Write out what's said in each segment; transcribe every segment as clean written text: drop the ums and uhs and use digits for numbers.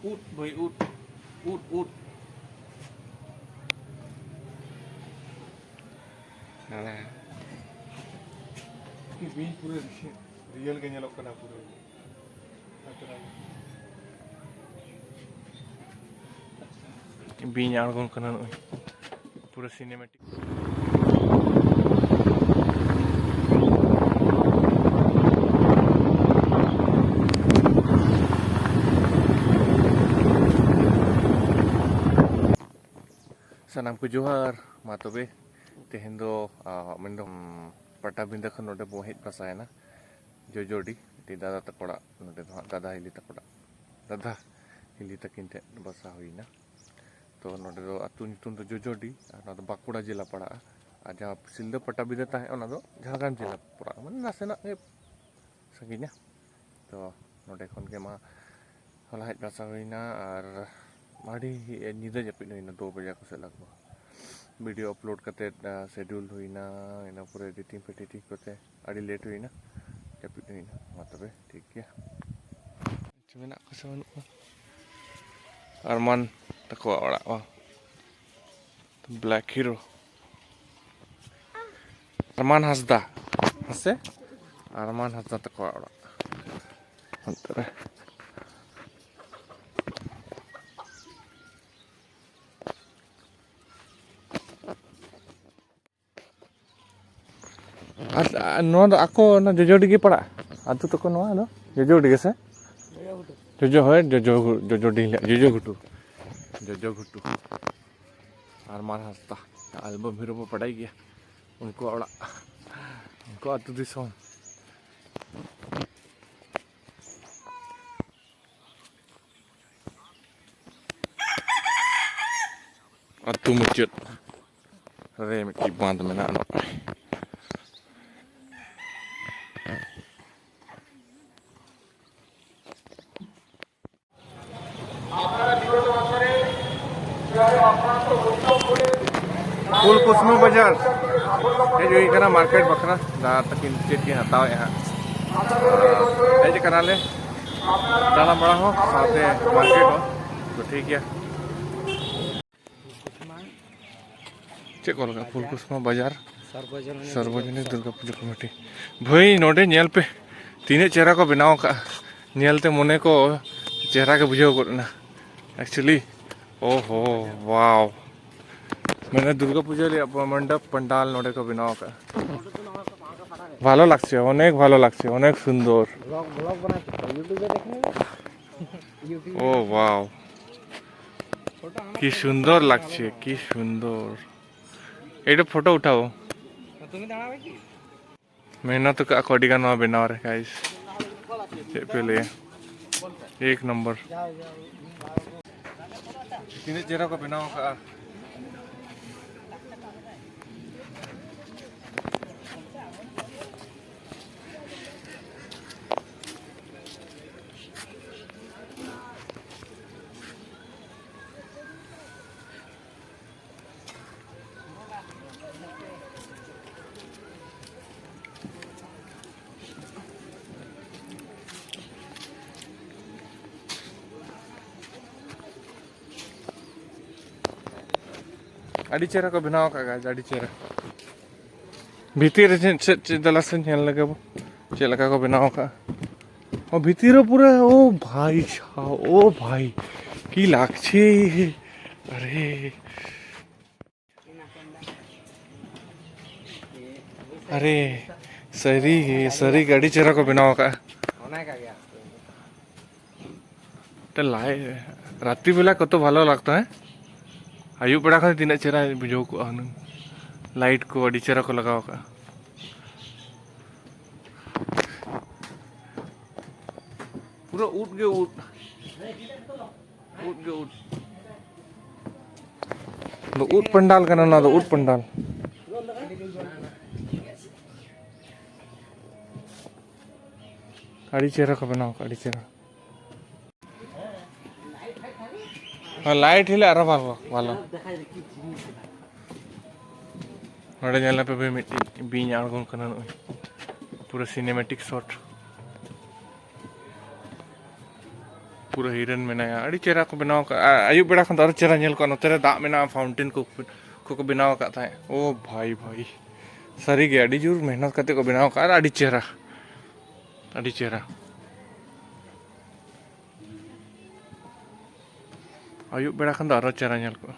ऊट भाई ऊट ऊट ऊट बीच पूरे रियल के ñelok kana पूरे बीच आड़गोन kana पूरा cinematic Sanam ko johar matobe tehendo mendom Patabinda kan node bo hej pasaya na jojodi ti dada takoda node dada hili takoda dada hili takinte basa huina to node do atu nyutum do jojodi ana do Bakuda jila pada aja silda Patabinda tahe ona do Jharkhand jila pura mane nasena e sanginya to node khon ke ma hola hej basa huina ar madi nida japit huina 2 baja ko se lagbo video upload करते schedule हुई ना इना पूरे editing फेडिटिंग करते अड़ी late हुई ना कैपिट हुई ना मतलब ठीक है चुना कसम अरमान तको औड़ा वाह ब्लैक हीरो अरमान हंसदा हंसे अरमान हंसदा तको औड़ा अंतर नो आको ना जोजोडी के पड़ा आतु तको नो नो जोजोडी के से जोजो है जोजोडी जोजो घुटू अरमान हंसता एल्बम हीरो पर पढ़ाई गया उनको औड़ा उनको आतु दिसों आतु मुचत रे मिट्टी बांध में ना नो फुलकुस्मा बाजार ये जो इकना मार्केट बखरा दा तकिन चेक की हताव यहाँ ये जो करा ले दाना बड़ा हो साथे मार्केट हो तो ठीक है चेक करो का फुलकुस्मा बाजार सर्वजनिक दुर्गा पूजा कमेटी भाई नोडे नेल पे तीने चेहरा को बनाओ का नेलते मोने को चेहरा के बुझाव करना एक्चुअली ओहो वाव मैंने दुर्गा पूजा मंडप पंडाल नोडे को बनाओ का ভালো লাগছে অনেক ভালো লাগছে অনেক সুন্দর ব্লগ বানাতে ইউটিউবে দেখেন ও ওয়াও কি সুন্দর লাগছে কি সুন্দর এটা ফটো উঠাও তুমি দাঁড়াবে কি मेहनत का कोडी का नवा बनाओ रे गाइस पहले 1 नंबर तीन चेहरा को बनाओ का अड़ी चेहरा को बनाओ का गाइस अड़ी चेहरा भीतर दलासन चल लगे वो चलका को बनाओ का और भीतर पूरा ओ भाई ओ भाई की लागछे अरे अरे सरी गाड़ी चेहरा को बनाओ का तो लाए रात्रि बेला कत भालो लगता है आयु बड़ा खाली तीन चेहरा बुझाव को लाइट को अड़ी चेहरा को लगाओ का पूरा ऊट के ऊट ऊट पंडाल का ना तो ऊट पंडाल अड़ी चेहरा को बनाओ अड़ी चेहरा लाइट हिले अरे वालो नोडे नेला पे भी बीन आड़गोन कना पूरा सिनेमैटिक शॉट पूरा हिरन मेनाया अड़ी चेहरा को बनाव का आयु बेड़ा खन दार चेहरा नेल को नोते दा मेना फाउंटेन को बनाव का था ओ भाई भाई सारी गे अड़ी जोर मेहनत करते को बनाव का अड़ी चेहरा आयु बेड़ा खन दार चेहरा नेल को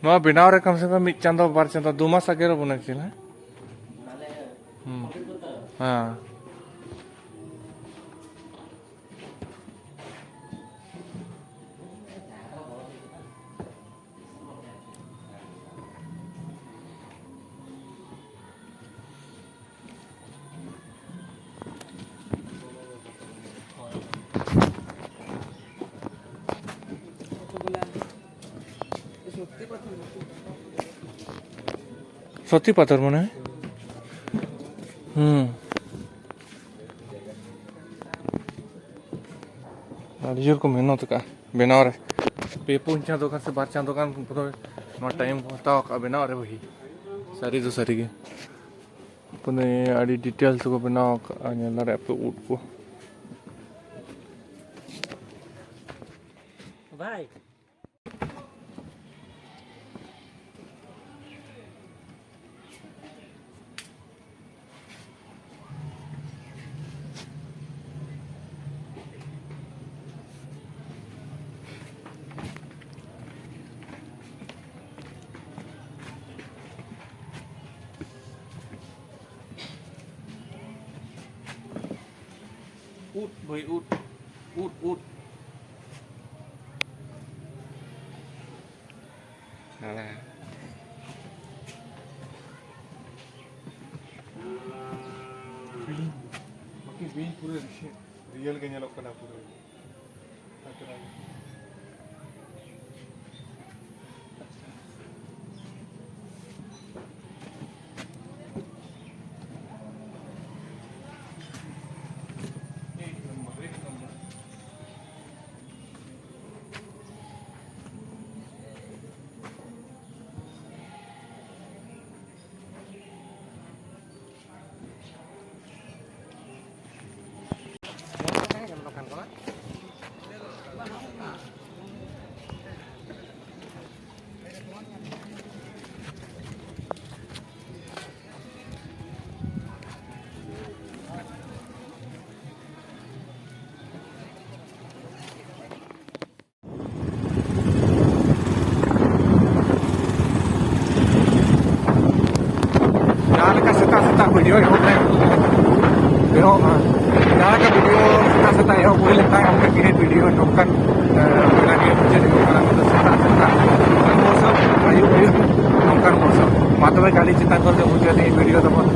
नवा बनाव रे कम से कम मिट चांदो बार चांदो 2 मास आगे रो बना छिन हां सती पाथर मने अड़ी जोर को मेहनत का बनाव रे पे 5 चांदो का से 12 चांदो का पूरा टाइम हताव का बनाव रे वही सारी जो सारी गे पुने अड़ी डिटेल्स को बनाव का नेला रे पे उठ को भाई उठ भाई उठ उठ उठ Alah. Makin bin pura real ke nyalok kena pura. Video yang mana? Tengok, jangan ke video setak-setak yang boleh letak yang mungkin video nongkan lagi menjadi orang itu setak-setak nongkan bosok, ayu nongkan bosok. Mata kali cinta kau tu video ni video tu pun.